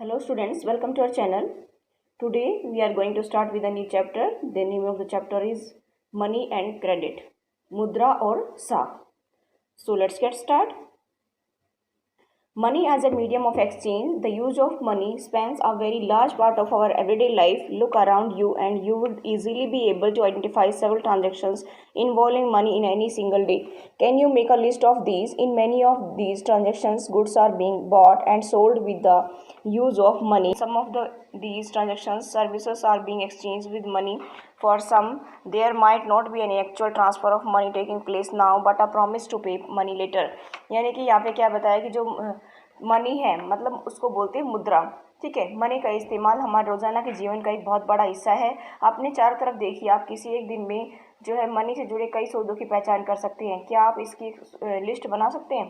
Hello students, welcome to our channel. Today we are going to start with a new chapter. The name of the chapter is Money and Credit, Mudra or Sa. So let's get started. Money as a medium of exchange. The use of money spans a very large part of our everyday life. Look around you and you would easily be able to identify several transactions involving money in any single day. Can you make a list of these? In many of these transactions, goods are being bought and sold with the use of money. Some of these transactions, services are being exchanged with money. For some, there might not be any actual transfer of money taking place now, but a promise to pay money later. यानी कि यहाँ पे क्या बताया कि जो money है मतलब उसको बोलते हैं मुद्रा। ठीक है, मनी का इस्तेमाल हमारे रोज़ाना के जीवन का एक बहुत बड़ा हिस्सा है। अपने चारों तरफ देखिए, आप किसी एक दिन में जो है मनी से जुड़े कई सौदों की पहचान कर सकते हैं। क्या आप इसकी लिस्ट बना सकते हैं?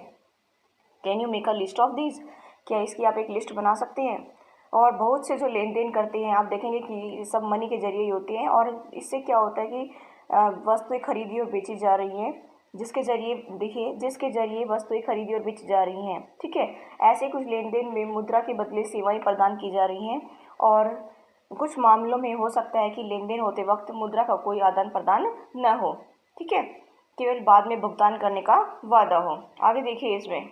Can you make a list of these? क्या इसकी आप एक लिस्ट बना सकते हैं? और बहुत से जो लेन देन करते हैं आप देखेंगे कि सब मनी के जरिए ही होते हैं। और इससे क्या होता है कि वस्तुएं खरीदी और बेची जा रही हैं, जिसके जरिए वस्तुएं खरीदी और बेची जा रही हैं। ठीक है, ऐसे कुछ लेन देन में मुद्रा के बदले सेवाएं प्रदान की जा रही हैं और कुछ मामलों में हो सकता है कि लेन देन होते वक्त मुद्रा का कोई आदान प्रदान न हो। ठीक है, केवल बाद में भुगतान करने का वादा हो। आगे देखिए इसमें,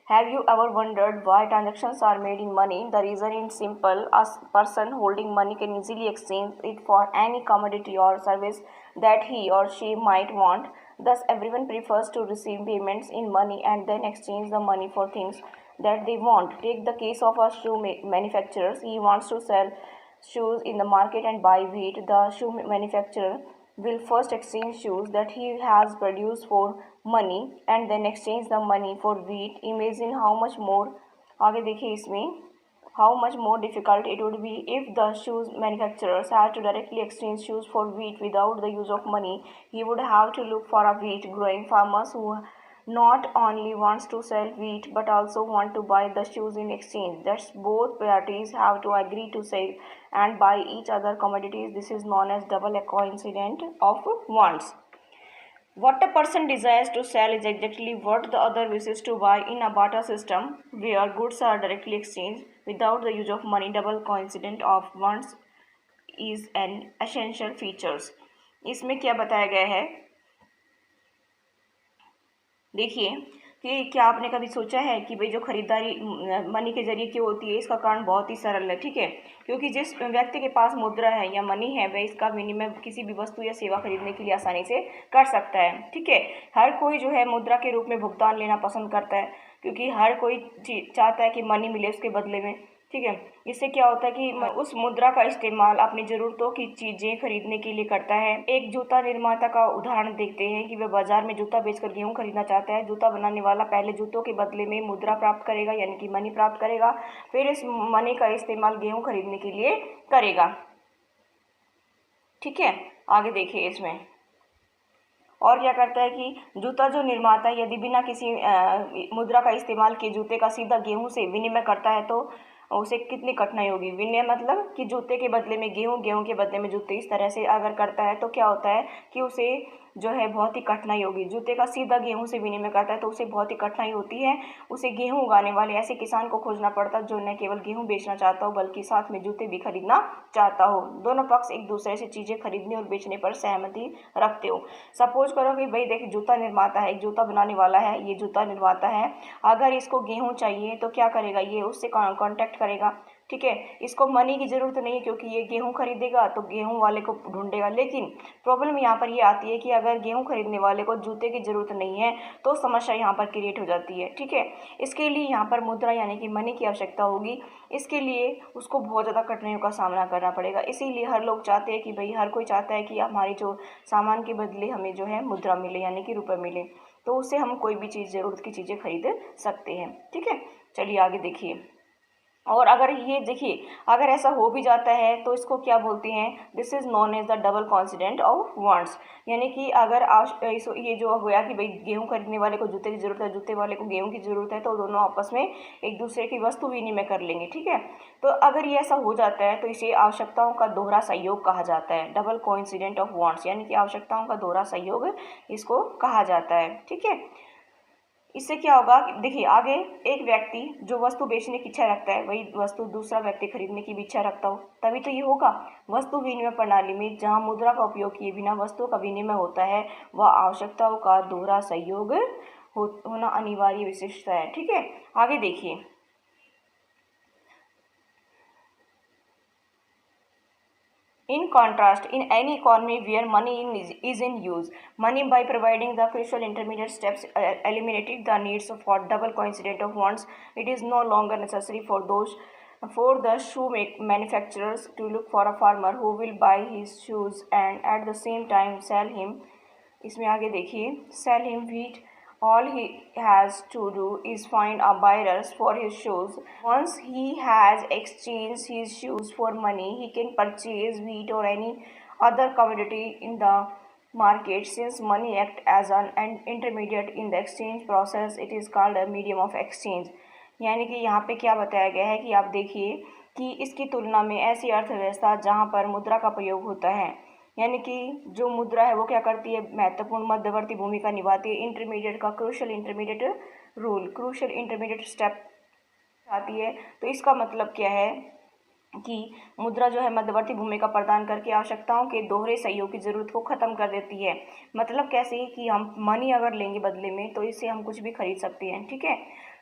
Have you ever wondered why transactions are made in money? The reason is simple. A person holding money can easily exchange it for any commodity or service that he or she might want. Thus, everyone prefers to receive payments in money and then exchange the money for things that they want. Take the case of a shoe manufacturer. He wants to sell shoes in the market and buy wheat. The shoe manufacturer will first exchange shoes that he has produced for money and then exchange the money for wheat. Imagine how much more, आगे देखिए इसमें, how much more difficult it would be if the shoes manufacturers had to directly exchange shoes for wheat without the use of money. He would have to look for a wheat growing farmers who not only wants to sell wheat but also want to buy the shoes in exchange. That's both parties have to agree to sell and buy each other commodities. This is known as double coincidence of wants. What a person desires to sell is exactly what the other wishes to buy. In a barter system where goods are directly exchanged without the use of money, double coincidence of wants is an essential features. इसमें क्या बताया गया है, देखिए कि क्या आपने कभी सोचा है कि भाई जो खरीदारी मनी के जरिए क्यों होती है? इसका कारण बहुत ही सरल है। ठीक है, क्योंकि जिस व्यक्ति के पास मुद्रा है या मनी है वह इसका विनिमय किसी भी वस्तु या सेवा खरीदने के लिए आसानी से कर सकता है। ठीक है, हर कोई जो है मुद्रा के रूप में भुगतान लेना पसंद करता है क्योंकि हर कोई चाहता है कि मनी मिले उसके बदले में। ठीक है, इससे क्या होता है कि उस मुद्रा का इस्तेमाल अपनी ज़रूरतों की चीज़ें खरीदने के लिए करता है। एक जूता निर्माता का उदाहरण देखते हैं कि वह बाजार में जूता बेचकर गेहूं खरीदना चाहता है। जूता बनाने वाला पहले जूतों के बदले में मुद्रा प्राप्त करेगा, यानी कि मनी प्राप्त करेगा, फिर इस मनी का इस्तेमाल गेहूं खरीदने के लिए करेगा। ठीक है, आगे देखिए इसमें और क्या करता है कि जूता जो निर्माता है यदि बिना किसी मुद्रा का इस्तेमाल किए जूते का सीधा गेहूं से विनिमय करता है तो उसे कितनी कठिनाई होगी। विनिमय मतलब कि जूते के बदले में गेहूं, गेहूं के बदले में जूते, इस तरह से अगर करता है तो क्या होता है कि उसे जो है बहुत ही कठिनाई होगी। जूते का सीधा गेहूं से विनिमय करता है तो उसे बहुत ही कठिनाई होती है। उसे गेहूं उगाने वाले ऐसे किसान को खोजना पड़ता है जो न केवल गेहूं बेचना चाहता हो बल्कि साथ में जूते भी खरीदना चाहता हो। दोनों पक्ष एक दूसरे से चीज़ें खरीदने और बेचने पर सहमति रखते हो। सपोज करो कि भाई देखिए जूता निर्माता है, एक जूता बनाने वाला है, ये जूता निर्माता है, अगर इसको गेहूँ चाहिए तो क्या करेगा, ये उससे कॉन्टैक्ट करेगा। ठीक है, इसको मनी की ज़रूरत नहीं है क्योंकि ये गेहूं खरीदेगा तो गेहूं वाले को ढूंढेगा। लेकिन प्रॉब्लम यहाँ पर ये आती है कि अगर गेहूं खरीदने वाले को जूते की ज़रूरत नहीं है तो समस्या यहाँ पर क्रिएट हो जाती है। ठीक है, इसके लिए यहाँ पर मुद्रा यानी कि मनी की आवश्यकता होगी। इसके लिए उसको बहुत ज़्यादा कठिनाइयों का सामना करना पड़ेगा। इसीलिए हर लोग चाहते हैं कि भाई हर कोई चाहता है कि हमारी जो सामान के बदले हमें जो है मुद्रा मिले यानी कि रुपये मिले, तो उससे हम कोई भी चीज़ ज़रूरत की चीज़ें खरीद सकते हैं। ठीक है, चलिए आगे देखिए। और अगर ये देखिए अगर ऐसा हो भी जाता है तो इसको क्या बोलते हैं, this is known as the double coincidence of wants. यानी कि अगर ये जो हो गया कि भाई गेहूं खरीदने वाले को जूते की ज़रूरत है, जूते वाले को गेहूं की ज़रूरत है, तो दोनों आपस में एक दूसरे की वस्तु विनिमय कर लेंगे। ठीक है, तो अगर ये ऐसा हो जाता है तो इसे आवश्यकताओं का दोहरा सहयोग कहा जाता है, डबल कोइंसिडेंट ऑफ वांट्स, यानी कि आवश्यकताओं का दोहरा सहयोग इसको कहा जाता है। ठीक है, इससे क्या होगा, देखिए आगे एक व्यक्ति जो वस्तु बेचने की इच्छा रखता है वही वस्तु दूसरा व्यक्ति खरीदने की भी इच्छा रखता हो, तभी तो ये होगा। वस्तु विनिमय प्रणाली में जहाँ मुद्रा का उपयोग किए बिना वस्तुओं का विनिमय होता है वह आवश्यकताओं का दोहरा सहयोग होना अनिवार्य विशेषता है। ठीक है, आगे देखिए। In contrast, in any economy where money is in use, money by providing the crucial intermediate steps eliminated the needs for double coincident of wants. It is no longer necessary for the manufacturers to look for a farmer who will buy his shoes and at the same time sell him. इसमें आगे देखिए, sell him wheat. All he has to do is find a buyer for his shoes. Once he has exchanged his shoes for money, he can purchase wheat or any other commodity in the market. Since money acts as an intermediate in the exchange process, it is called a medium of exchange. यानी कि यहाँ पे क्या बताया गया है कि आप देखिए कि इसकी तुलना में ऐसी अर्थव्यवस्था जहाँ पर मुद्रा का प्रयोग होता है, यानी कि जो मुद्रा है वो क्या करती है, महत्वपूर्ण मध्यवर्ती भूमिका निभाती है। इंटरमीडिएट का क्रूशियल इंटरमीडिएट स्टेप आती है। तो इसका मतलब क्या है कि मुद्रा जो है मध्यवर्ती भूमिका प्रदान करके आवश्यकताओं के दोहरे सहयोग की जरूरत को खत्म कर देती है। मतलब कैसे कि हम मनी अगर लेंगे बदले में तो इससे हम कुछ भी खरीद सकते हैं। ठीक है,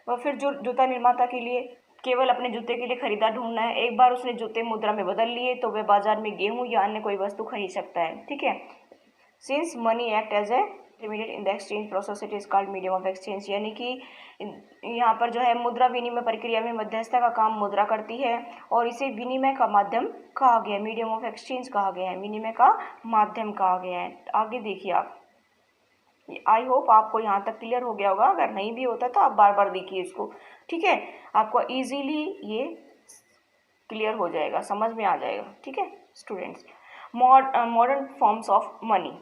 और फिर जो जूता निर्माता के लिए केवल अपने जूते के लिए खरीदार ढूंढना है, एक बार उसने जूते मुद्रा में बदल लिए तो वह बाजार में गेहूं या अन्य कोई वस्तु खरीद सकता है। ठीक है, since money act as a intermediate in the exchange process it is called medium of exchange. यानी कि यहाँ पर जो है मुद्रा विनिमय प्रक्रिया में मध्यस्थता का काम मुद्रा करती है और इसे विनिमय का माध्यम कहा गया है, मीडियम ऑफ एक्सचेंज कहा गया है, विनिमय का माध्यम कहा गया है। आगे देखिए आप, आई होप आपको यहाँ तक क्लियर हो गया होगा। अगर नहीं भी होता तो आप बार बार देखिए इसको। ठीक है, आपको इजीली ये क्लियर हो जाएगा, समझ में आ जाएगा। ठीक है students, modern forms of money,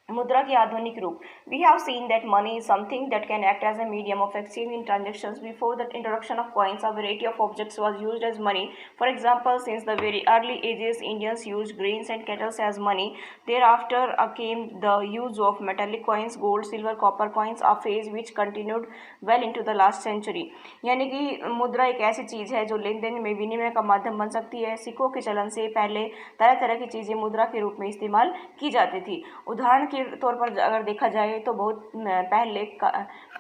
मुद्रा के आधुनिक रूप। We have seen that money is something that can act as a medium of exchange in transactions. Before the introduction of coins a variety of objects was used as money. For example, since the very early ages Indians used grains and cattles as money. Thereafter came the use of metallic coins, gold, silver, copper coins, a phase which continued well into the last century। यानी कि मुद्रा एक ऐसी चीज़ है जो लेन then में विनिमय का माध्यम बन सकती है। सिक्कों के चलन से पहले तरह तरह की चीज़ें मुद्रा के रूप में इस्तेमाल की जाती थी। उदाहरण के तौर पर अगर देखा जाए तो बहुत पहले का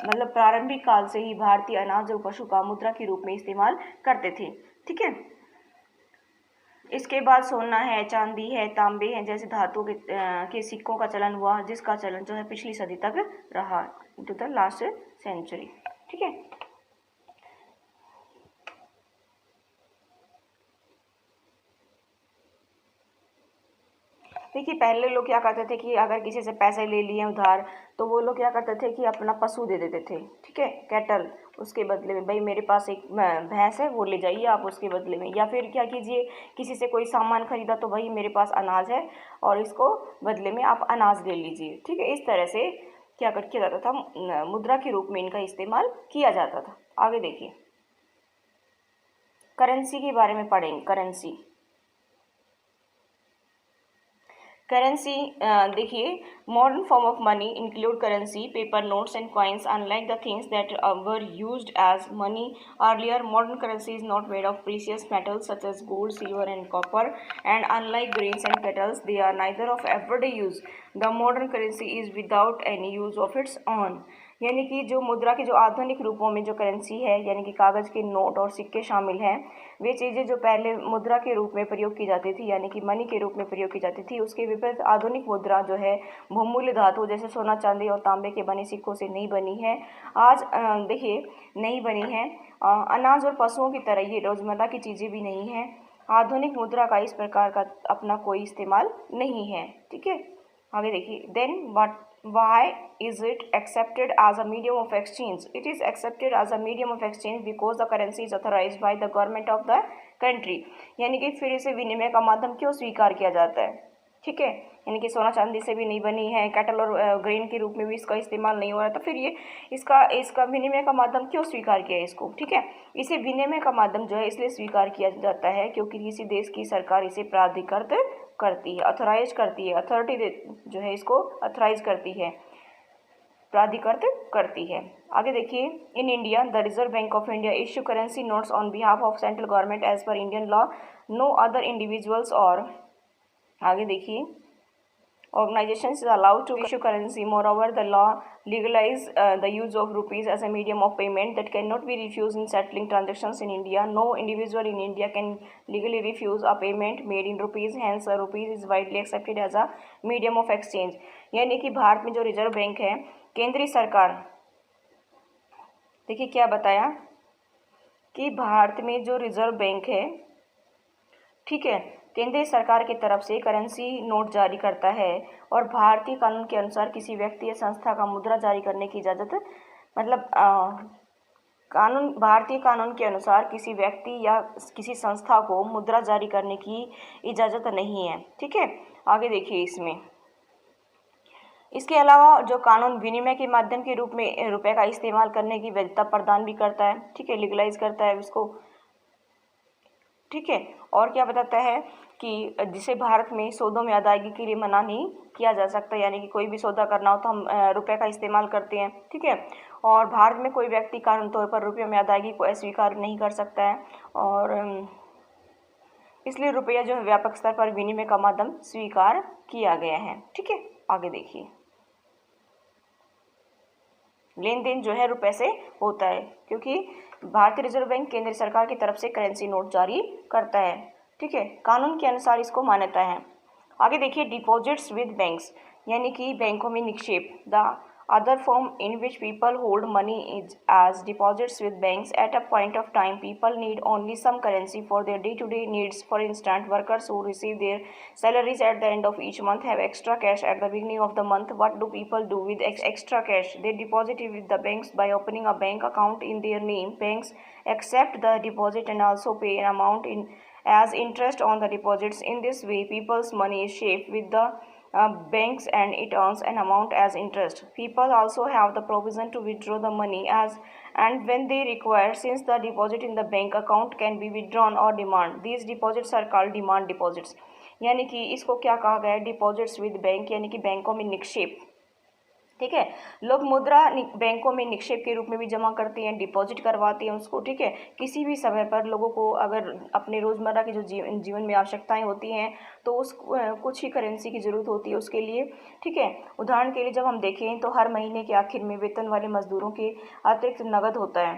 मतलब प्रारंभिक काल से ही भारतीय अनाज और पशु का मुद्रा के रूप में इस्तेमाल करते थे। ठीक है, इसके बाद सोना है, चांदी है, तांबे हैं जैसे धातु के सिक्कों का चलन हुआ, जिसका चलन जो है पिछली सदी तक रहा, टू द लास्ट सेंचुरी। ठीक है, देखिए पहले लोग क्या करते थे कि अगर किसी से पैसे ले लिए उधार तो वो लोग क्या करते थे कि अपना पशु दे देते थे। ठीक है, कैटल, उसके बदले में भाई मेरे पास एक भैंस है वो ले जाइए आप उसके बदले में। या फिर क्या कीजिए, किसी से कोई सामान खरीदा तो भाई मेरे पास अनाज है और इसको बदले में आप अनाज ले लीजिए। ठीक है, इस तरह से क्या किया जाता था, मुद्रा के रूप में इनका इस्तेमाल किया जाता था। आगे देखिए, करेंसी के बारे में पढ़ेंगे। करेंसी देखिए, modern form of money include currency, paper notes and coins. Unlike the things that were used as money earlier, modern currency is not made of precious metals such as gold, silver and copper, and unlike grains and cattles they are neither of everyday use. The modern currency is without any use of its own. यानी कि जो मुद्रा के जो आधुनिक रूपों में जो करेंसी है यानी कि कागज़ के नोट और सिक्के शामिल हैं, वे चीज़ें जो पहले मुद्रा के रूप में प्रयोग की जाती थी यानी कि मनी के रूप में प्रयोग की जाती थी, उसके विपरीत आधुनिक मुद्रा जो है बहुमूल्य धातु जैसे सोना, चांदी और तांबे के बने सिक्कों से नहीं बनी है। आज देखिए नहीं बनी है। अनाज और पशुओं की तरह ये रोज़मर्रा की चीज़ें भी नहीं हैं। आधुनिक मुद्रा का इस प्रकार का अपना कोई इस्तेमाल नहीं है। ठीक है, आगे देखिए, then why is it accepted as a medium of exchange? It is accepted as a medium of exchange because the currency is authorized by the government of the country। यानी कि फिर इसे विनिमय का माध्यम क्यों स्वीकार किया जाता है। ठीक है, यानी कि सोना चांदी से भी नहीं बनी है, कैटल और ग्रेन के रूप में भी इसका इस्तेमाल नहीं हो रहा, तो फिर ये इसका विनिमय का माध्यम क्यों स्वीकार किया है इसको। ठीक है, इसे विनिमय का माध्यम जो है इसलिए स्वीकार किया जाता है क्योंकि किसी देश की सरकार इसे प्राधिकृत करती है, ऑथोराइज करती है, अथॉरिटी जो है इसको ऑथोराइज करती है। प्राधिकृत करती है। आगे देखिए, in India the Reserve Bank of India issue currency notes on behalf of central government as per Indian law, no other individuals और आगे देखिए, organizations is allowed to issue currency. Moreover, the law legalize the use of rupees as a medium of payment that cannot be refused in settling transactions in India. No individual in India can legally refuse a payment made in rupees. Hence, rupees is widely accepted as a medium of exchange. यानी कि भारत में जो reserve bank है, केंद्रीय सरकार, देखिए क्या बताया कि भारत में जो रिजर्व बैंक है, ठीक है, केंद्रीय सरकार की तरफ से करेंसी नोट जारी करता है और भारतीय कानून के अनुसार किसी व्यक्ति या संस्था का मुद्रा जारी करने की इजाज़त, मतलब भारतीय कानून के अनुसार किसी व्यक्ति या किसी संस्था को मुद्रा जारी करने की इजाज़त नहीं है। ठीक है, आगे देखिए, इसमें इसके अलावा जो कानून विनिमय के माध्यम के रूप में रुपए का इस्तेमाल करने की वैधता प्रदान भी करता है। ठीक है, लीगलाइज करता है इसको। ठीक है, और क्या बताता है कि जिसे भारत में सौदों में अदायगी के लिए मना नहीं किया जा सकता, यानी कि कोई भी सौदा करना हो तो हम रुपए का इस्तेमाल करते हैं। ठीक है, और भारत में कोई व्यक्ति कानूनी तौर पर रुपये में अदायगी को अस्वीकार नहीं कर सकता है और इसलिए रुपया जो है व्यापक स्तर पर विनिमय का माध्यम स्वीकार किया गया है। ठीक है, आगे देखिए, लेन देन जो है रुपए से होता है क्योंकि भारतीय रिजर्व बैंक केंद्र सरकार की तरफ से करेंसी नोट जारी करता है। ठीक है, कानून के अनुसार इसको मान्यता है। आगे देखिए, डिपॉजिट्स विद बैंक्स, यानी कि बैंकों में निक्षेप, the other form in which people hold money is as deposits with banks at a point of time people need only some currency for their day to day needs. For instance, workers who receive their salaries at the end of each month have extra cash at the beginning of the month. What do people do with extra cash? They deposit it with the banks by opening a bank account in their name. Banks accept the deposit and also pay an amount in as interest on the deposits. In this way, people's money is shaped with the banks and it earns an amount as interest. People also have the provision to withdraw the money as and when they require, since the deposit in the bank account can be withdrawn or demand. These deposits are called demand deposits. यानी कि इसको क्या कहा गया है, deposits with bank, यानी कि बैंकों में निक्षेप। ठीक है, लोग मुद्रा बैंकों में निक्षेप के रूप में भी जमा करते हैं, डिपॉजिट करवाते हैं उसको। ठीक है, किसी भी समय पर लोगों को अगर अपने रोज़मर्रा की जो जीवन में आवश्यकताएं होती हैं तो उस कुछ ही करेंसी की ज़रूरत होती है उसके लिए। ठीक है, उदाहरण के लिए जब हम देखें तो हर महीने के आखिर में वेतन वाले मजदूरों के अतिरिक्त नगद होता है,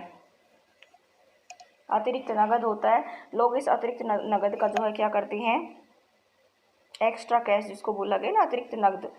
अतिरिक्त नगद होता है। लोग इस अतिरिक्त नगद का जो है क्या करते हैं, एक्स्ट्रा कैश जिसको बोला गया ना, अतिरिक्त नगद,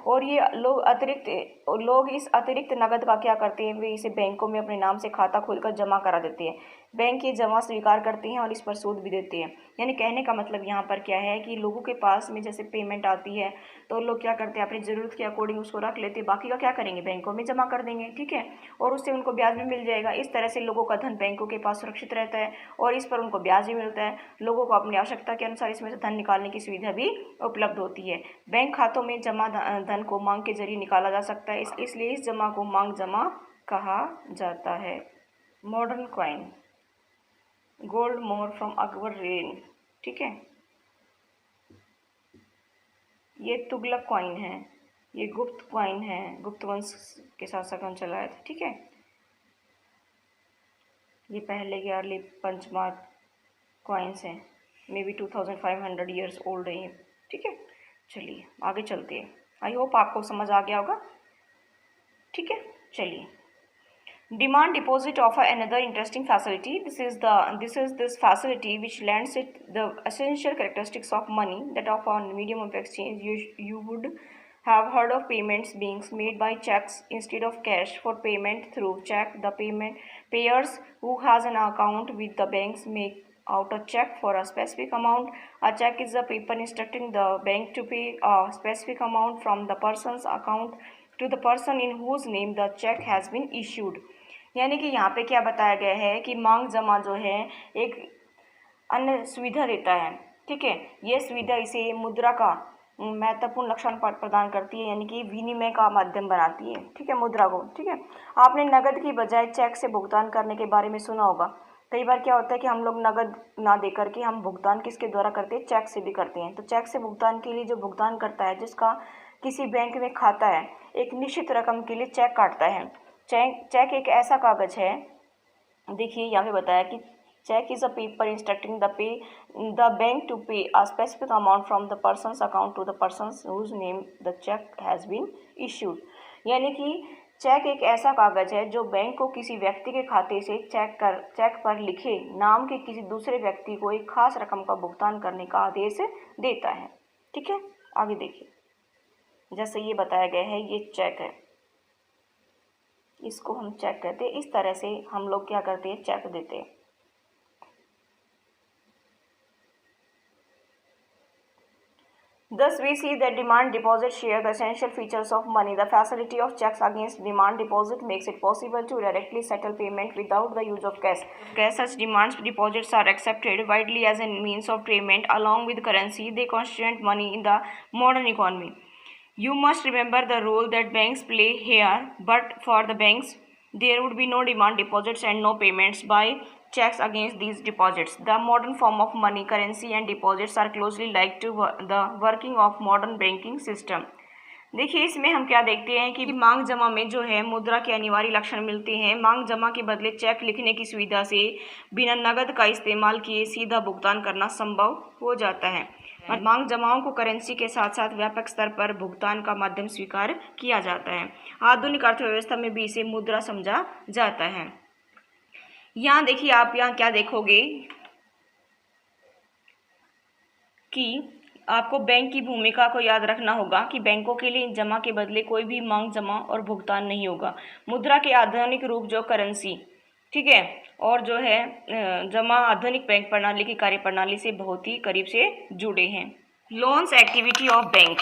और ये लोग इस अतिरिक्त नगद का क्या करते हैं, वे इसे बैंकों में अपने नाम से खाता खोलकर जमा करा देते हैं। बैंक ये जमा स्वीकार करते हैं और इस पर सूद भी देते हैं। यानी कहने का मतलब यहाँ पर क्या है कि लोगों के पास में जैसे पेमेंट आती है तो लोग क्या करते हैं, अपनी ज़रूरत के अकॉर्डिंग उसको रख लेते हैं, बाकी का क्या करेंगे, बैंकों में जमा कर देंगे। ठीक है, और उससे उनको ब्याज भी मिल जाएगा। इस तरह से लोगों का धन बैंकों के पास सुरक्षित रहता है और इस पर उनको ब्याज भी मिलता है। लोगों को अपनी आवश्यकता के अनुसार इसमें से धन निकालने की सुविधा भी उपलब्ध होती है। बैंक खातों में जमा धन को मांग के जरिए निकाला जा सकता है, इसलिए इस जमा को मांग जमा कहा जाता है। मॉडर्न कॉइन, गोल्ड मोहर फ्रॉम अकबर रेन। ठीक है, ये तुगलक कॉइन है, ये गुप्त कॉइन है, गुप्त वंश के साथ शासन चलाया था। ठीक है, ये पहले के अर्ली पंचमार्क कॉइन्स हैं, मे बी 2500 ईयर्स ओल्ड है ये। ठीक है, चलिए आगे चलते हैं। आई होप आपको समझ आ गया होगा। ठीक है, चलिए, demand deposit offer another interesting facility. This is this facility which lends it the essential characteristics of money, that of a medium of exchange. You would have heard of payments being made by checks instead of cash. For payment through check, the payers who has an account with the banks make out a check for a specific amount. A check is a paper instructing the bank to pay a specific amount from the person's account to the person in whose name the check has been issued. यानी कि यहाँ पे क्या बताया गया है कि मांग जमा जो है एक अन्य सुविधा देता है। ठीक है, ये सुविधा इसे मुद्रा का महत्वपूर्ण लक्षण प्रदान करती है, यानी कि विनिमय का माध्यम बनाती है। ठीक है, मुद्रा को। ठीक है, आपने नगद की बजाय चेक से भुगतान करने के बारे में सुना होगा। कई बार क्या होता है कि हम लोग नगद ना दे करके हम भुगतान किसके द्वारा करते हैं, चेक से भी करते हैं। तो चेक से भुगतान के लिए जो भुगतान करता है, जिसका किसी बैंक में खाता है, एक निश्चित रकम के लिए चेक काटता है। चेक एक ऐसा कागज है, देखिए यहाँ पे बताया कि cheque is a paper instructing the bank to pay a specific amount from the person's account to the person's whose name the cheque has been issued. यानी कि चेक एक ऐसा कागज है जो बैंक को किसी व्यक्ति के खाते से चेक पर लिखे नाम के किसी दूसरे व्यक्ति को एक खास रकम का भुगतान करने का आदेश देता है। ठीक है, आगे देखिए, जैसे ये बताया गया है, ये चेक है, इसको हम चेक कहते हैं। इस तरह से हम लोग क्या करते हैं, चेक देते हैं। Thus, we see that demand deposits share the essential features of money. The facility of checks against demand deposit makes it possible to directly settle payment without the use of cash. Such demand deposits are accepted widely as a means of payment along with currency. They constitute money in the modern economy. You must remember the role that banks play here, but for the banks, there would be no demand deposits and no payments by checks against these deposits. The modern form of money, currency and deposits are closely linked to the working of modern banking system. देखिए, इसमें हम क्या देखते हैं कि मांग जमा में जो है मुद्रा के अनिवार्य लक्षण मिलते हैं। मांग जमा के बदले चेक लिखने की सुविधा से बिना नकद का इस्तेमाल किए सीधा भुगतान करना संभव हो जाता है। मांग जमाओं को करेंसी के साथ साथ व्यापक स्तर पर भुगतान का माध्यम स्वीकार किया जाता है। आधुनिक अर्थव्यवस्था में भी इसे मुद्रा समझा जाता है। यहाँ देखिए, आप यहाँ क्या देखोगे कि आपको बैंक की भूमिका को याद रखना होगा कि बैंकों के लिए जमा के बदले कोई भी मांग जमा और भुगतान नहीं होगा। मुद्रा के आधुनिक रूप जो करेंसी, ठीक है, और जो है जमा आधुनिक बैंक प्रणाली की कार्यप्रणाली से बहुत ही करीब से जुड़े हैं। लोन्स एक्टिविटी ऑफ बैंक,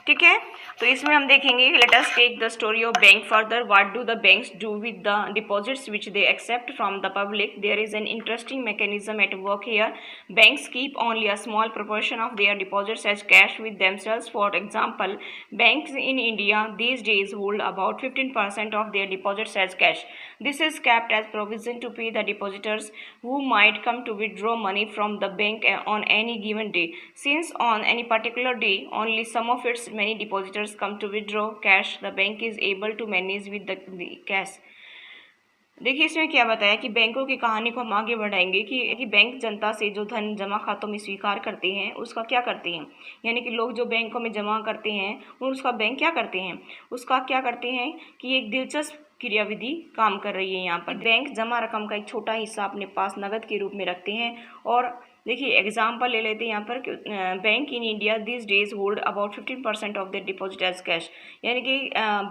ठीक है, तो इसमें हम देखेंगे, let us take the story of bank further. What do the banks do with the deposits which they accept from the public? There is an interesting mechanism at work here. Banks keep only a small proportion of their deposits as cash with themselves. For example, banks in India these days hold about 15% of their deposits as cash. This is kept as provision to pay the depositors who might come to withdraw money from the bank on any given day. Since on any particular day only some of its many depositors come to withdraw cash, the bank is able to manage with the cash. देखिए, इसमें क्या बताया कि बैंकों की कहानी को हम आगे बढ़ाएंगे कि बैंक जनता से जो धन जमा खातों में स्वीकार करते हैं उसका क्या करते हैं, यानी कि लोग जो बैंकों में जमा करते हैं उसका बैंक क्या करते हैं, उसका क्या करते हैं कि एक दिलचस्प क्रियाविधि काम कर रही है। यहाँ पर बैंक जमा रकम का एक छोटा हिस्सा अपने पास नकद के रूप में रखते हैं। और देखिए, एग्जाम्पल ले लेते हैं यहाँ पर, bank in India these days hold about 15% of the deposit as cash, यानी कि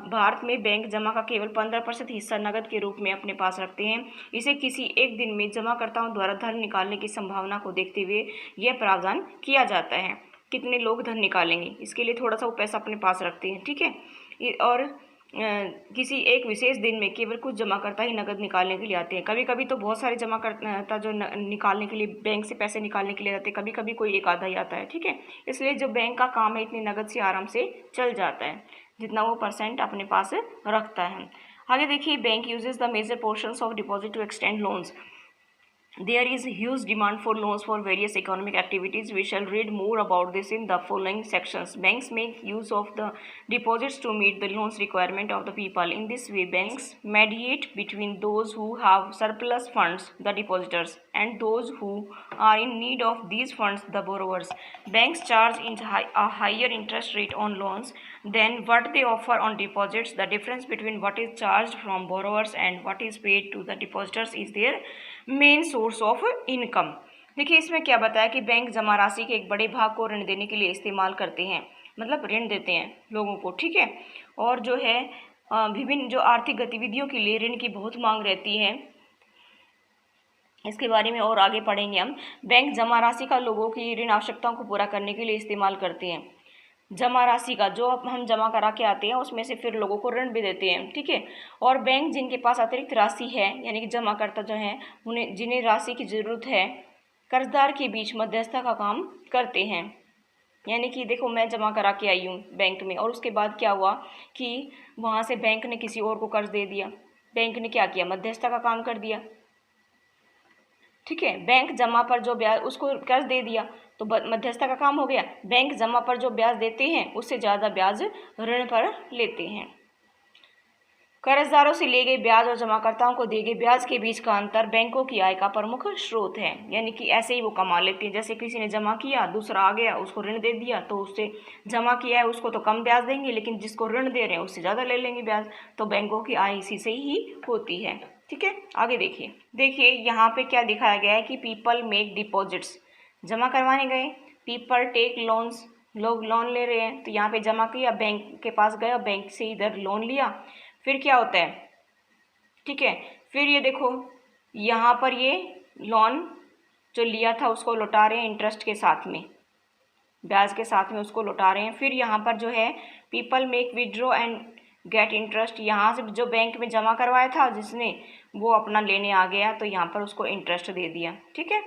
भारत में बैंक जमा का केवल 15% हिस्सा नकद के रूप में अपने पास रखते हैं। इसे किसी एक दिन में जमाकर्ताओं द्वारा धन निकालने की संभावना को देखते हुए यह प्रावधान किया जाता है। कितने लोग धन निकालेंगे, इसके लिए थोड़ा सा वो पैसा अपने पास रखते हैं, ठीक है। और किसी एक विशेष दिन में केवल कुछ जमाकर्ता ही नकद निकालने के लिए आते हैं। कभी कभी तो बहुत सारे जमाकर्ता जो निकालने के लिए बैंक से पैसे निकालने के लिए आते हैं, कभी कभी कोई एक आधा ही आता है, ठीक है। इसलिए जो बैंक का काम है इतनी नकद से आराम से चल जाता है जितना वो परसेंट अपने पास रखता है। आगे देखिए, bank uses the major portions of deposit to extend loans. There is huge demand for loans for various economic activities. We shall read more about this in the following sections. Banks make use of the deposits to meet the loans requirement of the people. In this way, banks mediate between those who have surplus funds, the depositors, and those who are in need of these funds, the borrowers. Banks charge a higher interest rate on loans than what they offer on deposits. The difference between what is charged from borrowers and what is paid to the depositors is their main source of income. देखिए, इसमें क्या बताया कि bank जमा राशि के एक बड़े भाग को ऋण देने के लिए इस्तेमाल करते हैं, मतलब ऋण देते हैं लोगों को, ठीक है। और जो है विभिन्न जो आर्थिक गतिविधियों के लिए ऋण की बहुत मांग रहती है, इसके बारे में और आगे पढ़ेंगे हम। बैंक जमा राशि का लोगों की ऋण आवश्यकताओं को पूरा करने के लिए इस्तेमाल करते हैं। जमा राशि का जो हम जमा करा के आते हैं उसमें से फिर लोगों को ऋण भी देते हैं, ठीक है। और बैंक जिनके पास अतिरिक्त राशि है, यानी कि जमाकर्ता जो हैं उन्हें जिन्हें राशि की ज़रूरत है, कर्जदार के बीच मध्यस्थता का काम करते हैं। यानी कि देखो, मैं जमा करा के आई हूँ बैंक में और उसके बाद क्या हुआ कि वहाँ से बैंक ने किसी और को कर्ज दे दिया, बैंक ने क्या किया, मध्यस्थता का काम कर दिया, ठीक है। बैंक जमा पर जो ब्याज उसको कर्ज दे दिया, तो मध्यस्थता का काम हो गया। बैंक जमा पर जो ब्याज देते हैं उससे ज़्यादा ब्याज ऋण पर लेते हैं। कर्जदारों से लिए गए ब्याज और जमाकर्ताओं को दिए गए ब्याज के बीच का अंतर बैंकों की आय का प्रमुख स्रोत है। यानी कि ऐसे ही वो कमा लेते हैं। जैसे किसी ने जमा किया, दूसरा आ गया उसको ऋण दे दिया, तो उससे जमा किया है उसको तो कम ब्याज देंगे, लेकिन जिसको ऋण दे रहे हैं उससे ज़्यादा ले लेंगे ब्याज। तो बैंकों की आय इसी से ही होती है। ठीक है, आगे देखिए यहाँ पे क्या दिखाया गया है कि पीपल मेक डिपॉजिट्स, जमा करवाने गए। पीपल टेक लोन्स, लोग लोन ले रहे हैं। तो यहाँ पे जमा किया, बैंक के पास गया, बैंक से इधर लोन लिया। फिर क्या होता है, ठीक है, फिर ये देखो यहाँ पर ये लोन जो लिया था उसको लौटा रहे हैं इंटरेस्ट के साथ में, ब्याज के साथ में उसको लौटा रहे हैं। फिर यहाँ पर जो है people make withdraw and get interest, यहाँ से जो बैंक में जमा करवाया था जिसने, वो अपना लेने आ गया तो यहाँ पर उसको इंटरेस्ट दे दिया। ठीक है,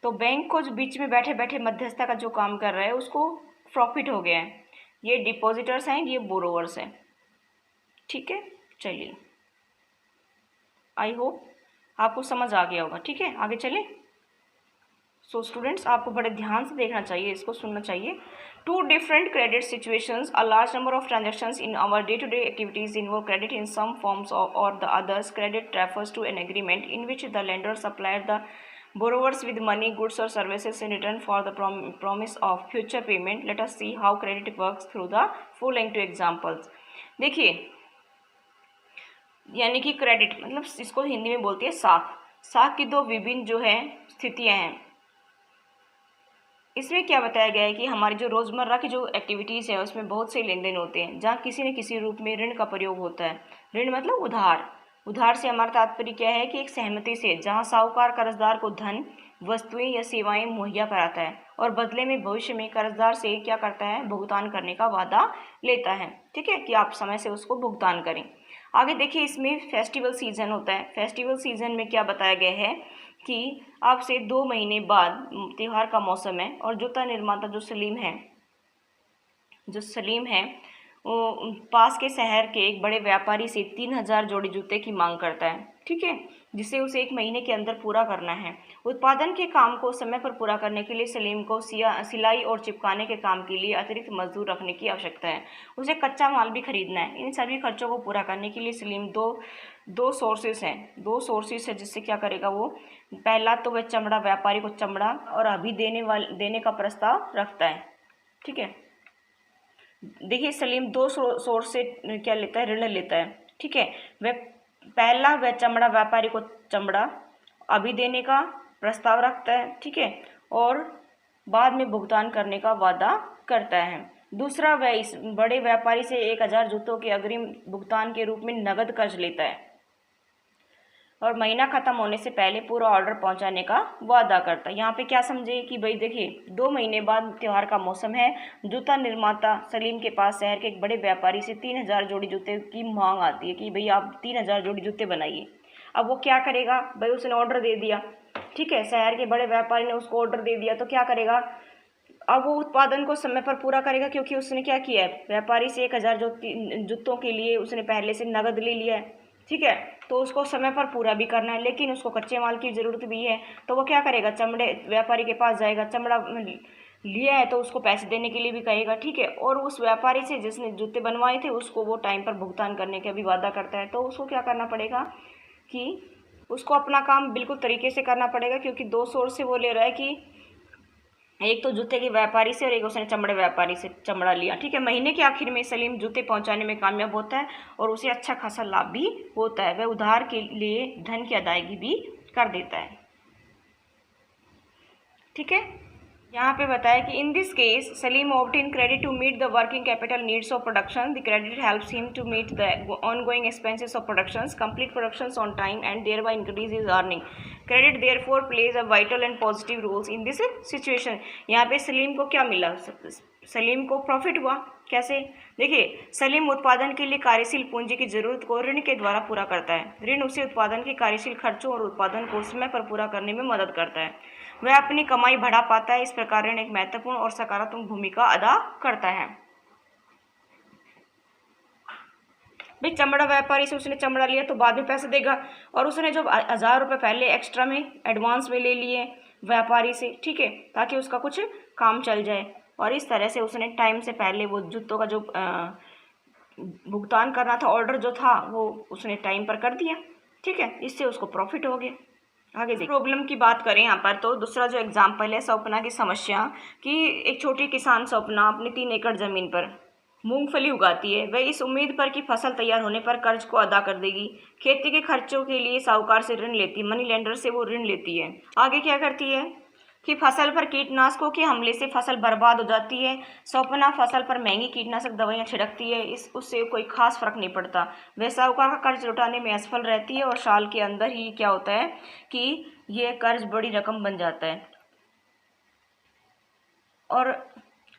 तो बैंक को जो बीच में बैठे बैठे मध्यस्थता का जो काम कर रहा है उसको प्रॉफिट हो गया है। ये डिपॉजिटर्स हैं, ये बोरोवर्स हैं। ठीक है, चलिए, आई होप आपको समझ आ गया होगा। ठीक है, आगे चलें। सो स्टूडेंट्स, आपको बड़े ध्यान से देखना चाहिए, इसको सुनना चाहिए। Two different credit situations, a large number of transactions in our day to day activities involve credit in some forms और the others. Credit refers to an agreement in which the lender supplied the borrowers with money, goods or services in return for the promise of future payment. Let us see how credit works through the following two examples. देखिए, यानी कि credit मतलब इसको हिंदी में बोलती है साख। साख की दो विभिन्न जो है स्थितियां हैं। इसमें क्या बताया गया है कि हमारी जो रोज़मर्रा की जो एक्टिविटीज़ है उसमें बहुत से लेन देन होते हैं जहाँ किसी न किसी रूप में ऋण का प्रयोग होता है। ऋण मतलब उधार। उधार से हमारा तात्पर्य क्या है कि एक सहमति से जहाँ साहूकार कर्जदार को धन, वस्तुएं या सेवाएं मुहैया कराता है और बदले में भविष्य में कर्जदार से क्या करता है, भुगतान करने का वादा लेता है। ठीक है, कि आप समय से उसको भुगतान करें। आगे देखिए, इसमें फेस्टिवल सीजन होता है। फेस्टिवल सीजन में क्या बताया गया है कि अब से 2 महीने बाद त्यौहार का मौसम है और जूता निर्माता जो सलीम है वो पास के शहर के एक बड़े व्यापारी से 3000 जोड़ी जूते की मांग करता है। ठीक है, जिसे उसे 1 महीने के अंदर पूरा करना है। उत्पादन के काम को समय पर पूरा करने के लिए सलीम को सिलाई और चिपकाने के काम के लिए अतिरिक्त मजदूर रखने की आवश्यकता है। उसे कच्चा माल भी खरीदना है। इन सभी खर्चों को पूरा करने के लिए सलीम दो सोर्सेस है जिससे क्या करेगा वो। पहला तो वह चमड़ा व्यापारी को चमड़ा और अभी देने का प्रस्ताव रखता है। ठीक है, देखिए सलीम 2 सोर्स से क्या लेता है, ऋण लेता है। ठीक है, वह चमड़ा व्यापारी को चमड़ा अभी देने का प्रस्ताव रखता है। ठीक है, और बाद में भुगतान करने का वादा करता है। दूसरा, वह इस बड़े व्यापारी से 1000 जूतों के अग्रिम भुगतान के रूप में नगद कर्ज लेता है और महीना खत्म होने से पहले पूरा ऑर्डर पहुंचाने का वादा करता है। यहाँ पे क्या समझे कि भाई देखिए 2 महीने बाद त्यौहार का मौसम है। जूता निर्माता सलीम के पास शहर के एक बड़े व्यापारी से 3000 जोड़ी जूते की मांग आती है कि भाई आप 3000 जोड़ी जूते बनाइए। अब वो क्या करेगा भाई, उसने ऑर्डर दे दिया। ठीक है, शहर के बड़े व्यापारी ने उसको ऑर्डर दे दिया तो क्या करेगा, अब वो उत्पादन को समय पर पूरा करेगा क्योंकि उसने क्या किया है, व्यापारी से 1000 जूतों के लिए उसने पहले से नगद ले लिया है। ठीक है, तो उसको समय पर पूरा भी करना है, लेकिन उसको कच्चे माल की ज़रूरत भी है। तो वो क्या करेगा, चमड़े व्यापारी के पास जाएगा, चमड़ा लिया है तो उसको पैसे देने के लिए भी कहेगा। ठीक है, और उस व्यापारी से जिसने जूते बनवाए थे उसको वो टाइम पर भुगतान करने का भी वादा करता है। तो उसको क्या करना पड़ेगा कि उसको अपना काम बिल्कुल तरीके से करना पड़ेगा, क्योंकि 2 सोर्स से वो ले रहा है कि एक तो जूते के व्यापारी से और एक उसने चमड़े व्यापारी से चमड़ा लिया। ठीक है, महीने के आखिर में सलीम जूते पहुंचाने में कामयाब होता है और उसे अच्छा खासा लाभ भी होता है। वह उधार के लिए धन की अदायगी भी कर देता है। ठीक है, यहाँ पे बताया कि in this case Salim obtain credit to meet the working capital needs of production. The credit helps him to meet the ongoing expenses of productions, complete productions on time and thereby increase his earning. Credit therefore plays a vital and positive roles in this situation. यहाँ पे सलीम को क्या मिला, सलीम को profit हुआ। कैसे, देखिए सलीम उत्पादन के लिए कार्यशील पूंजी की जरूरत को ऋण के द्वारा पूरा करता है। ऋण उसे उत्पादन के कार्यशील खर्चों और उत्पादन को समय पर पूरा करने में मदद करता है। वह अपनी कमाई बढ़ा पाता है। इस प्रकार ऋण एक महत्वपूर्ण और सकारात्मक भूमिका अदा करता है। भाई चमड़ा व्यापारी से उसने चमड़ा लिया तो बाद में पैसे देगा, और उसने जो 1000 रुपये पहले एक्स्ट्रा में एडवांस में ले लिए व्यापारी से, ठीक है, ताकि उसका कुछ काम चल जाए। और इस तरह से उसने टाइम से पहले वो जूतों का जो भुगतान करना था, ऑर्डर जो था वो उसने टाइम पर कर दिया, ठीक है, इससे उसको प्रॉफिट हो गया। आगे देखिए प्रॉब्लम की बात करें यहाँ पर, तो दूसरा जो एग्जाम्पल है स्वप्ना की समस्या कि एक छोटी किसान स्वप्ना अपनी 3 एकड़ ज़मीन पर मूंगफली उगाती है। वह इस उम्मीद पर कि फसल तैयार होने पर कर्ज को अदा कर देगी। खेती के खर्चों के लिए साहूकार से ऋण लेती है, मनी लेंडर से वो ऋण लेती है। आगे क्या करती है कि फसल पर कीटनाशकों के हमले से फसल बर्बाद हो जाती है। स्वप्ना फसल पर महंगी कीटनाशक दवाइयाँ छिड़कती है, उससे कोई खास फर्क नहीं पड़ता। वह साहूकार का कर्ज लौटाने में असफल रहती है और साल के अंदर ही क्या होता है कि यह कर्ज बड़ी रकम बन जाता है। और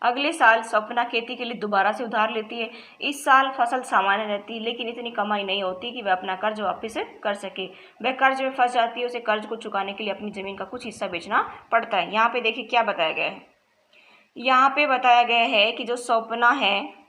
अगले साल स्वप्ना खेती के लिए दोबारा से उधार लेती है। इस साल फसल सामान्य रहती है, लेकिन इतनी कमाई नहीं होती कि वह अपना कर्ज वापस कर सके। वह कर्ज में फंस जाती है, उसे कर्ज को चुकाने के लिए अपनी ज़मीन का कुछ हिस्सा बेचना पड़ता है। यहाँ पे देखिए क्या बताया गया है। यहाँ पे बताया गया है कि जो स्वप्ना है,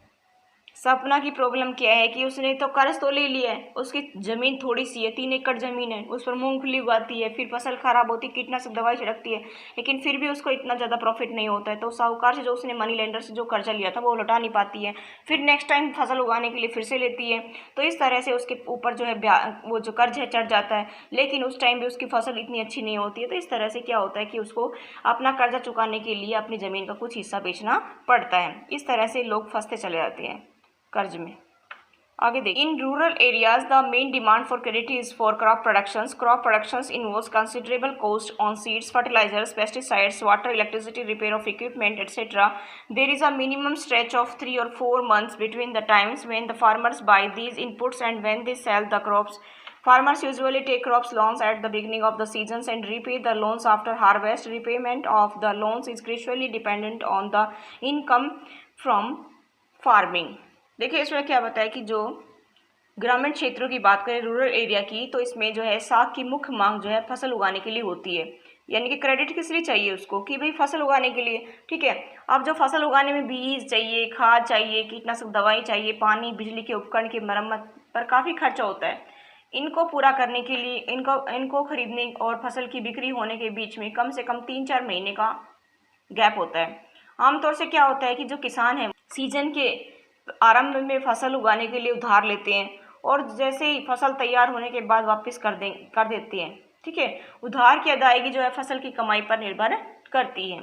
सपना की प्रॉब्लम क्या है कि उसने तो कर्ज तो ले लिया है, उसकी ज़मीन थोड़ी सी है, 3 एकड़ ज़मीन है, उस पर मूंगफली उगाती है, फिर फसल खराब होती है, कीटनाशक दवाई छिड़कती है, लेकिन फिर भी उसको इतना ज़्यादा प्रॉफिट नहीं होता है। तो साहूकार से जो उसने मनी लेंडर से जो कर्जा लिया था वो लौटा नहीं पाती है। फिर नेक्स्ट टाइम फसल उगाने के लिए फिर से लेती है, तो इस तरह से उसके ऊपर जो है वो जो कर्ज है चढ़ जाता है, लेकिन उस टाइम भी उसकी फसल इतनी अच्छी नहीं होती है। तो इस तरह से क्या होता है कि उसको अपना कर्जा चुकाने के लिए अपनी ज़मीन का कुछ हिस्सा बेचना पड़ता है। इस तरह से लोग फंसते चले जाते हैं कर्ज में। आगे देखिए in rural areas the main demand for credit is for crop productions. Crop productions involves considerable cost on seeds, fertilizers, pesticides, water, electricity, repair of equipment, etc. There is a minimum stretch of 3 or 4 months between the times when the farmers buy these inputs and when they sell the crops. Farmers usually take crops loans at the beginning of the seasons and repay the loans after harvest. Repayment of the loans is crucially dependent on the income from farming. देखिए इसमें क्या बताया कि जो ग्रामीण क्षेत्रों की बात करें, रूरल एरिया की, तो इसमें जो है साग की मुख्य मांग जो है फसल उगाने के लिए होती है। यानी कि क्रेडिट किस लिए चाहिए उसको कि भाई फसल उगाने के लिए, ठीक है। अब जो फसल उगाने में बीज चाहिए, खाद चाहिए, कीटनाशक दवाई चाहिए, पानी, बिजली के उपकरण की मरम्मत पर काफ़ी खर्चा होता है। इनको पूरा करने के लिए इनको खरीदने और फसल की बिक्री होने के बीच में कम से कम 3-4 महीने का गैप होता है। आमतौर से क्या होता है कि जो किसान है सीजन के आरंभ में फसल उगाने के लिए उधार लेते हैं और जैसे ही फसल तैयार होने के बाद वापस कर देते हैं, ठीक है। उधार की अदायगी जो है फसल की कमाई पर निर्भर करती है।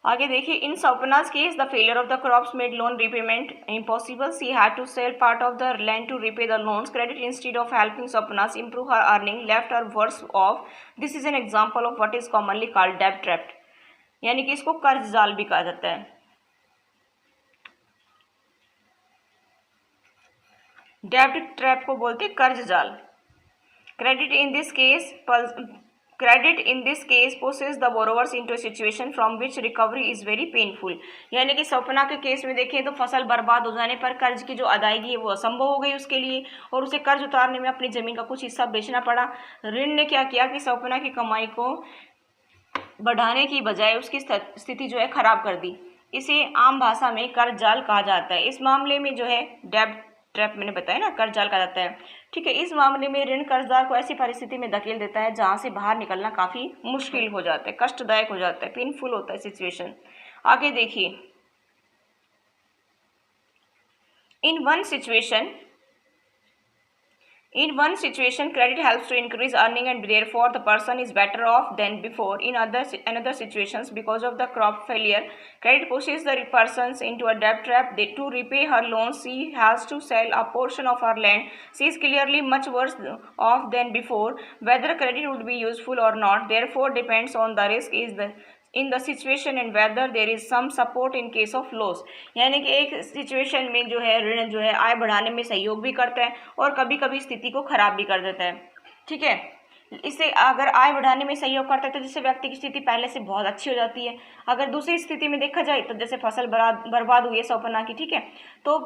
आगे देखिए in Swapna's case the failure of the crops made loan repayment impossible. She had to sell part of the land to repay the loans. Credit instead of helping Swapna's improve her earning left her worse off. This is an example of what is commonly called debt trap. यानी कि इसको कर्ज जाल भी कहा जाता है। डेब्ट ट्रैप को बोलते हैं कर्ज जाल। Credit in this case pushes the borrowers into a situation from which recovery is very painful. यानी कि स्वप्ना के केस में देखें तो फसल बर्बाद हो जाने पर कर्ज की जो अदायगी है वो असंभव हो गई उसके लिए और उसे कर्ज उतारने में अपनी जमीन का कुछ हिस्सा बेचना पड़ा। ऋण ने क्या किया कि स्वप्ना की कमाई को बढ़ाने की बजाय उसकी स्थिति जो है खराब कर दी। इसे आम भाषा में कर्ज जाल कहा जाता है। इस मामले में जो है डेब्ट ट्रैप मैंने बताया ना, कर्ज जाल कहा जाता है, ठीक है। इस मामले में ऋण कर्जदार को ऐसी परिस्थिति में धकेल देता है जहां से बाहर निकलना काफ़ी मुश्किल हो जाता है, कष्टदायक हो जाता है, पेनफुल होता है सिचुएशन। आगे देखिए इन one situation credit helps to increase earning and therefore the person is better off than before. In another situations because of the crop failure, credit pushes the persons into a debt trap. To repay her loans she has to sell a portion of her land. She is clearly much worse off than before. Whether credit would be useful or not therefore depends on the risk in the situation and whether there is some support in case of loss. यानी कि एक situation में जो है ऋण जो है आय बढ़ाने में सहयोग भी करता है और कभी कभी स्थिति को खराब भी कर देता है, ठीक है। इससे अगर आय बढ़ाने में सहयोग करता है तो जिससे व्यक्ति की स्थिति पहले से बहुत अच्छी हो जाती है। अगर दूसरी स्थिति में देखा जाए तो जैसे फसल बर्बाद हुई है स्वप्ना की, ठीक है, तो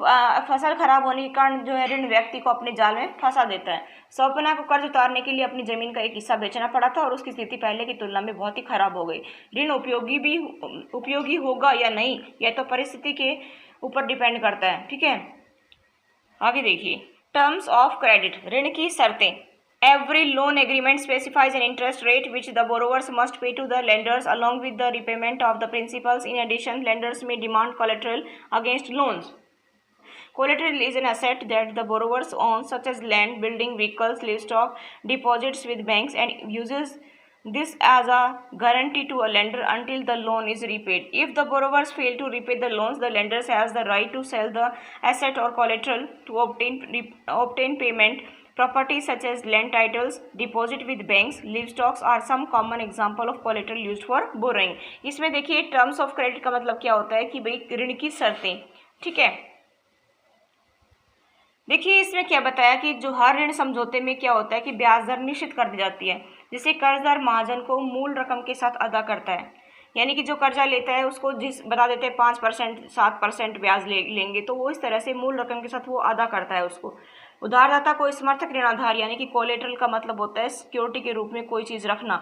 फसल खराब होने के कारण जो है ऋण व्यक्ति को अपने जाल में फंसा देता है। स्वप्ना को कर्ज उतारने के लिए अपनी जमीन का एक हिस्सा बेचना पड़ा था और उसकी स्थिति पहले की तुलना में बहुत ही खराब हो गई। ऋण उपयोगी होगा या नहीं यह तो परिस्थिति के ऊपर डिपेंड करता है, ठीक है। आगे देखिए टर्म्स ऑफ क्रेडिट, ऋण की शर्तें। Every loan agreement specifies an interest rate which the borrowers must pay to the lenders along with the repayment of the principals. In addition, lenders may demand collateral against loans. Collateral is an asset that the borrowers own, such as land, building, vehicles, livestock, deposits with banks, and uses this as a guarantee to a lender until the loan is repaid. If the borrowers fail to repay the loans, the lenders has the right to sell the asset or collateral to obtain payment. Properties such as land titles, deposit with banks, livestock are some common example of collateral used for borrowing. इसमें देखिए terms of credit का मतलब क्या होता है कि भाई ऋण की शर्तें, ठीक है। देखिए इसमें क्या बताया कि जो हर ऋण समझौते में क्या होता है कि ब्याज दर निश्चित कर दी जाती है, जिसे कर्जदार महाजन को मूल रकम के साथ अदा करता है। यानी कि जो कर्जा लेता है उसको जिस बता देते हैं 5% 7% ब्याज लेंगे, तो वो इस तरह से मूल रकम के साथ वो अदा करता है उसको। उधारदाता को समर्थक ऋणाधार यानी कि कोलेटरल का मतलब होता है सिक्योरिटी के रूप में कोई चीज़ रखना।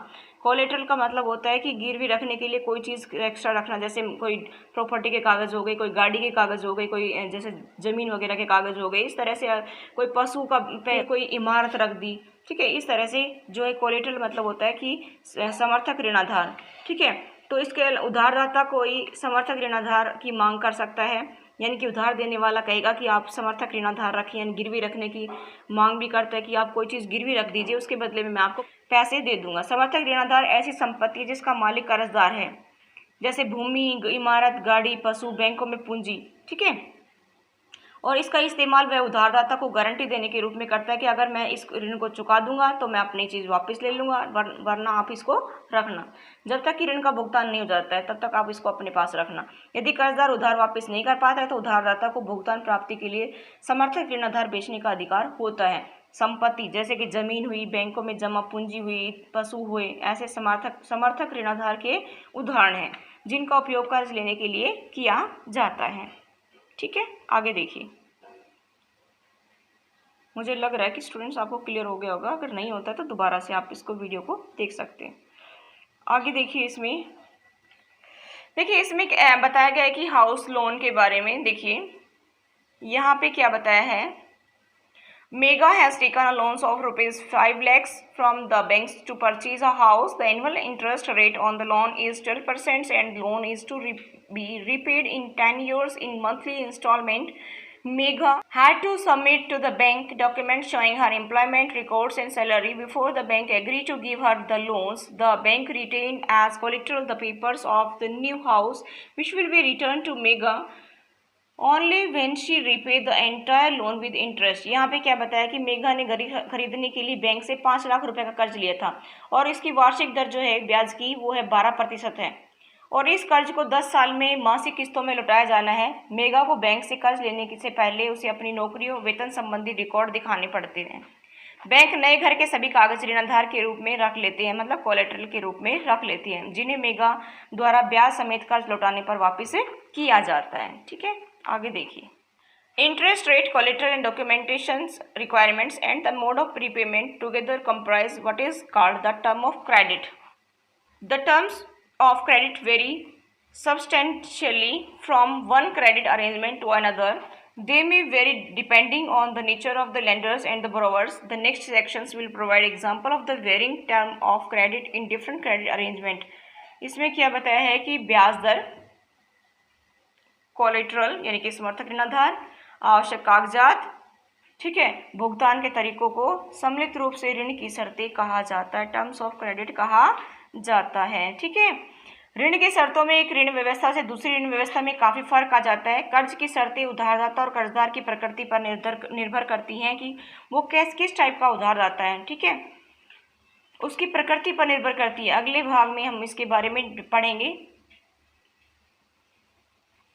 कोलेटरल का मतलब होता है कि गिरवी रखने के लिए कोई चीज़ एक्स्ट्रा रखना, जैसे कोई प्रॉपर्टी के कागज़ हो गए, कोई गाड़ी के कागज़ हो गए, कोई जैसे ज़मीन वगैरह के कागज़ हो गए, इस तरह से कोई पशु का कोई इमारत रख दी, ठीक है। इस तरह से जो है कोलेटरल मतलब होता है कि समर्थक ऋणाधार, ठीक है। तो इसके उधारदाता कोई समर्थक ऋणाधार की मांग कर सकता है, यानी कि उधार देने वाला कहेगा कि आप समर्थक ऋणाधार रखिए, यानी गिरवी रखने की मांग भी करता है कि आप कोई चीज़ गिरवी रख दीजिए, उसके बदले में मैं आपको पैसे दे दूंगा। समर्थक ऋणाधार ऐसी संपत्ति जिसका मालिक कर्जदार है, जैसे भूमि, इमारत, गाड़ी, पशु, बैंकों में पूंजी, ठीक है। और इसका इस्तेमाल वह उधारदाता को गारंटी देने के रूप में करता है कि अगर मैं इस ऋण को चुका दूंगा तो मैं अपनी चीज़ वापस ले लूँगा, वरना आप इसको रखना। जब तक कि ऋण का भुगतान नहीं हो जाता है तब तक आप इसको अपने पास रखना। यदि कर्जदार उधार वापस नहीं कर पाता है तो उधारदाता को भुगतान प्राप्ति के लिए समर्थक ऋणाधार बेचने का अधिकार होता है। संपत्ति जैसे कि जमीन हुई, बैंकों में जमा पूंजी हुई, पशु हुए, ऐसे समर्थक ऋणाधार के उदाहरण हैं जिनका उपयोग कर्ज लेने के लिए किया जाता है, ठीक है। आगे देखिए, मुझे लग रहा है कि स्टूडेंट्स आपको क्लियर हो गया होगा, अगर नहीं होता है तो दोबारा से आप इसको वीडियो को देख सकते हैं। आगे देखिए, इसमें बताया गया है कि हाउस लोन के बारे में। देखिए यहाँ पे क्या बताया है, mega has taken a loans of ₹5 lakhs from the banks to purchase a house. The annual interest rate on the loan is 12% and loan is to be repaid in 10 years in monthly installment. Megha had to submit to the bank documents showing her employment records and salary before the bank agreed to give her the loans. The bank retained as collateral the papers of the new house, which will be returned to Megha only when she repay the entire loan with interest. यहाँ पे क्या बताया कि मेघा ने घड़ी खरीदने के लिए बैंक से 5 लाख रुपए का कर्ज लिया था और इसकी वार्षिक दर जो है ब्याज की वो है 12% है और इस कर्ज को 10 साल में मासिक किस्तों में लौटाया जाना है। मेघा को बैंक से कर्ज लेने से पहले उसे अपनी नौकरी और वेतन संबंधी रिकॉर्ड दिखाने पड़ते हैं। बैंक नए घर के सभी कागज ऋणाधार के रूप में रख लेते हैं, मतलब कोलेटरल के रूप में रख लेती हैं, जिन्हें मेघा द्वारा ब्याज समेत कर्ज लौटाने पर वापस किया जाता है, ठीक है। आगे देखिए, interest rate, collateral and documentation requirements and the mode of prepayment together comprise what is called the term of credit. The terms of credit very substantially from one credit arrangement to another. They may vary depending on the nature of the lenders and the borrowers. The next sections will provide example of the varying term of credit in different credit arrangement. इसमें क्या बताया है कि ब्याज दर, collateral यानी कि समर्थक ऋणाधार, आवश्यक कागजात, ठीक है, भुगतान के तरीकों को सम्मिलित रूप से ऋण की शर्तें कहा जाता है, टर्म्स ऑफ क्रेडिट कहा जाता है, ठीक है। ऋण की शर्तों में एक ऋण व्यवस्था से दूसरी ऋण व्यवस्था में काफ़ी फर्क आ जाता है। कर्ज की शर्तें उधारदाता और कर्जदार की प्रकृति पर निर्भर करती हैं कि वो किस टाइप का उधारदाता है, ठीक है, उसकी प्रकृति पर निर्भर करती है। अगले भाग में हम इसके बारे में पढ़ेंगे,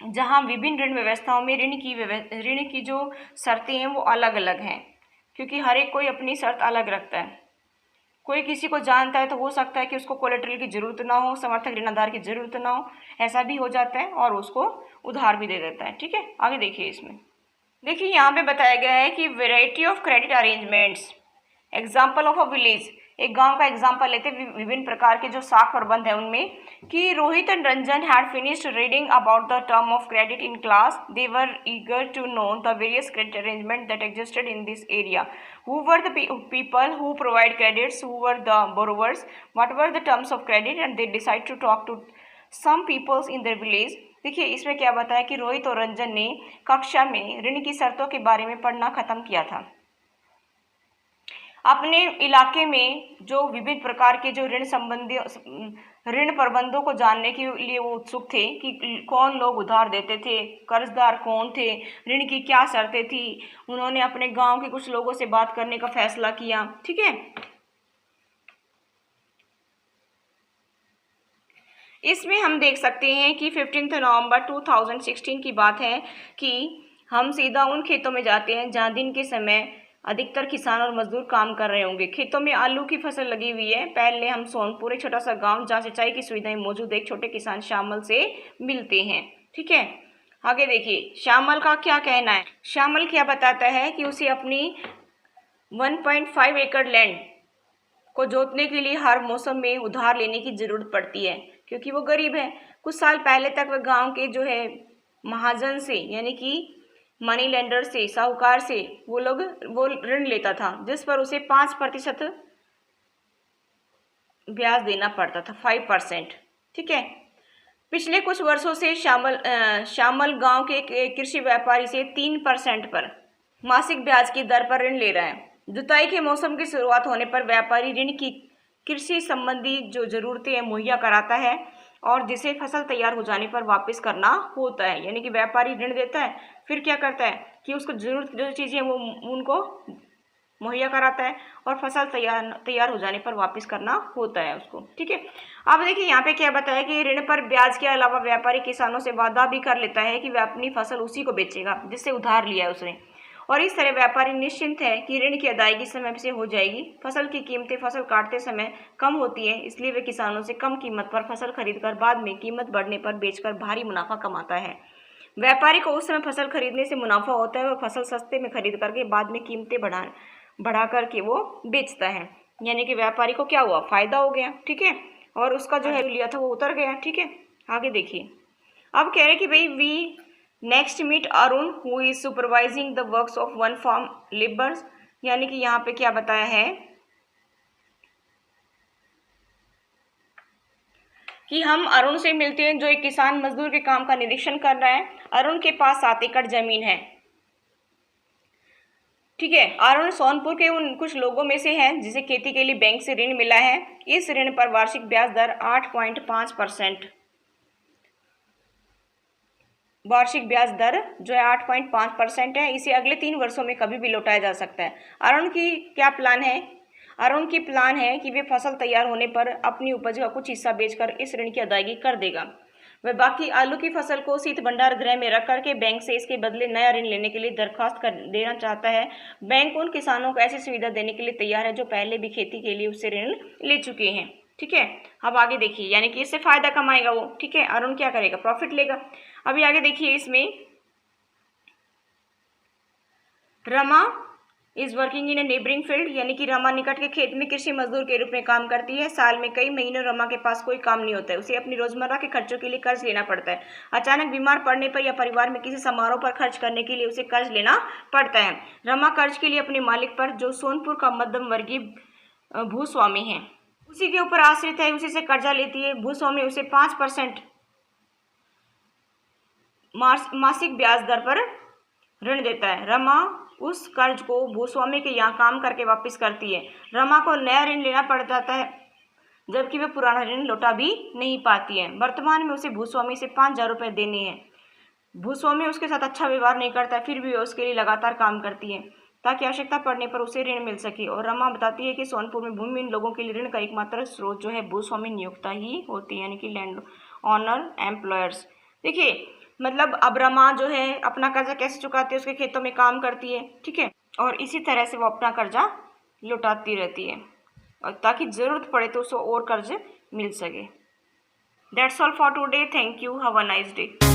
जहां विभिन्न ऋण व्यवस्थाओं में ऋण की जो शर्तें हैं वो अलग अलग हैं, क्योंकि हर एक कोई अपनी शर्त अलग रखता है। कोई किसी को जानता है तो हो सकता है कि उसको कोलेटरल की ज़रूरत ना हो, समर्थक ऋणाधार की ज़रूरत ना हो, ऐसा भी हो जाता है और उसको उधार भी दे देता है, ठीक है। आगे देखिए, इसमें देखिए यहाँ पे बताया गया है कि variety of credit arrangements. Example of a village, एक गांव का एग्जांपल लेते विभिन्न प्रकार के जो साख प्रबंध है उनमें कि Rohit and Ranjan had finished reading about the term of credit in class. They were eager to know the various credit arrangement that existed in this area. Who were the people who provide credits, who were the borrowers, what were the terms of credit, and they decide to talk to some peoples in their village. देखिए इसमें क्या बताया कि रोहित और रंजन ने कक्षा में ऋण की शर्तों के बारे में पढ़ना खत्म किया था. अपने इलाके में जो विभिन्न प्रकार के जो ऋण प्रबंधों को जानने के लिए वो उत्सुक थे कि कौन लोग उधार देते थे, कर्जदार कौन थे, ऋण की क्या शर्तें थी. उन्होंने अपने गांव के कुछ लोगों से बात करने का फैसला किया. ठीक है, इसमें हम देख सकते हैं कि 15 नवंबर 2016 की बात है कि हम सीधा उन खेतों में जाते हैं जहां दिन के समय अधिकतर किसान और मजदूर काम कर रहे होंगे. खेतों में आलू की फसल लगी हुई है. पहले हम सोनपुर, एक छोटा सा गांव जहां सिंचाई की सुविधाएं मौजूद है, एक छोटे किसान श्यामल से मिलते हैं. ठीक है, आगे देखिए श्यामल का क्या कहना है. श्यामल क्या बताता है कि उसे अपनी 1.5 एकड़ लैंड को जोतने के लिए हर मौसम में उधार लेने की जरूरत पड़ती है क्योंकि वो गरीब है. कुछ साल पहले तक वह गांव के जो है महाजन से यानी कि मनी लेंडर से, साहूकार से वो ऋण लेता था जिस पर उसे 5% ब्याज देना पड़ता था, 5%. ठीक है, पिछले कुछ वर्षों से श्यामल गांव के कृषि व्यापारी से 3% पर मासिक ब्याज की दर पर ऋण ले रहा है. जुताई के मौसम की शुरुआत होने पर व्यापारी ऋण की कृषि संबंधी जो जरूरतें मुहैया कराता है और जिसे फसल तैयार हो जाने पर वापस करना होता है. यानी कि व्यापारी ऋण देता है, फिर क्या करता है कि उसको जरूरत जो चीज़ें वो उनको मुहैया कराता है और फसल तैयार हो जाने पर वापस करना होता है उसको. ठीक है, अब देखिए यहाँ पे क्या बताया कि ऋण पर ब्याज के अलावा व्यापारी किसानों से वादा भी कर लेता है कि वह अपनी फसल उसी को बेचेगा जिससे उधार लिया है उसने, और इस तरह व्यापारी निश्चिंत है कि ऋण की अदायगी समय से हो जाएगी. फसल की कीमतें फसल काटते समय कम होती है, इसलिए वे किसानों से कम कीमत पर फसल खरीदकर बाद में कीमत बढ़ने पर बेचकर भारी मुनाफा कमाता है. व्यापारी को उस समय फसल खरीदने से मुनाफा होता है और फसल सस्ते में खरीद करके बाद में कीमतें बढ़ा करके वो बेचता है. यानी कि व्यापारी को क्या हुआ, फायदा हो गया. ठीक है, और उसका जो है लिया था वो उतर गया. ठीक है, आगे देखिए अब कह रहे कि भाई we next meet Arun who is supervising the works of one farm labours. यानी कि यहाँ पे क्या बताया है कि हम अरुण से मिलते हैं जो एक किसान मजदूर के काम का निरीक्षण कर रहा है. अरुण के पास 7 एकड़ जमीन है. ठीक है, अरुण सोनपुर के उन कुछ लोगों में से है जिसे खेती के लिए बैंक से ऋण मिला है. इस ऋण पर वार्षिक ब्याज दर 8.5% वार्षिक ब्याज दर जो है 8.5% है. इसे अगले 3 वर्षों में कभी भी लौटाया जा सकता है. अरुण की क्या प्लान है, अरुण की प्लान है कि वे फसल तैयार होने पर अपनी उपज का कुछ हिस्सा बेचकर इस ऋण की अदायगी कर देगा. वह बाकी आलू की फसल को शीत भंडार गृह में रख करके बैंक से इसके बदले नया ऋण लेने के लिए दरखास्त कर देना चाहता है. बैंक उन किसानों को ऐसी सुविधा देने के लिए तैयार है जो पहले भी खेती के लिए उससे ऋण ले चुके हैं. ठीक है, अब आगे देखिए यानी कि इससे फायदा कमाएगा वो. ठीक है, अरुण क्या करेगा, प्रॉफिट लेगा. अभी आगे देखिए इसमें Rama is working in A neighbouring field. यानी कि रमा निकट के खेत में कृषि मजदूर के रूप में काम करती है. साल में कई महीनों रमा के पास कोई काम नहीं होता है. उसे अपनी रोजमर्रा के खर्चों के लिए कर्ज लेना पड़ता है. अचानक बीमार पड़ने पर या परिवार में किसी समारोह पर खर्च करने के लिए उसे कर्ज लेना पड़ता है. रमा कर्ज के लिए अपने मालिक पर जो सोनपुर का मध्यम वर्गीय भूस्वामी है उसी के ऊपर आश्रित है, उसी से कर्जा लेती है. भूस्वामी उसे 5% मासिक ब्याज दर पर ऋण देता है. रमा उस कर्ज को भूस्वामी के यहाँ काम करके वापस करती है. रमा को नया ऋण लेना पड़ जाता है जबकि वह पुराना ऋण लौटा भी नहीं पाती है. वर्तमान में उसे भूस्वामी से 5,000 रुपये देने हैं. भूस्वामी उसके साथ अच्छा व्यवहार नहीं करता है, फिर भी उसके लिए लगातार काम करती है ताकि आवश्यकता पड़ने पर उसे ऋण मिल सके. और रमा बताती है कि सोनपुर में भूमिहीन लोगों के लिए ऋण का एकमात्र स्रोत जो है भूस्वामी नियोक्ता ही होती है, यानी कि लैंड ऑनर एम्प्लॉयर्स. देखिए मतलब अब रमा जो है अपना कर्जा कैसे चुकाती है, उसके खेतों में काम करती है. ठीक है, और इसी तरह से वो अपना कर्जा लौटाती रहती है और ताकि ज़रूरत पड़े तो उसे और कर्ज मिल सके. That's all for today. Thank you. Have a nice day.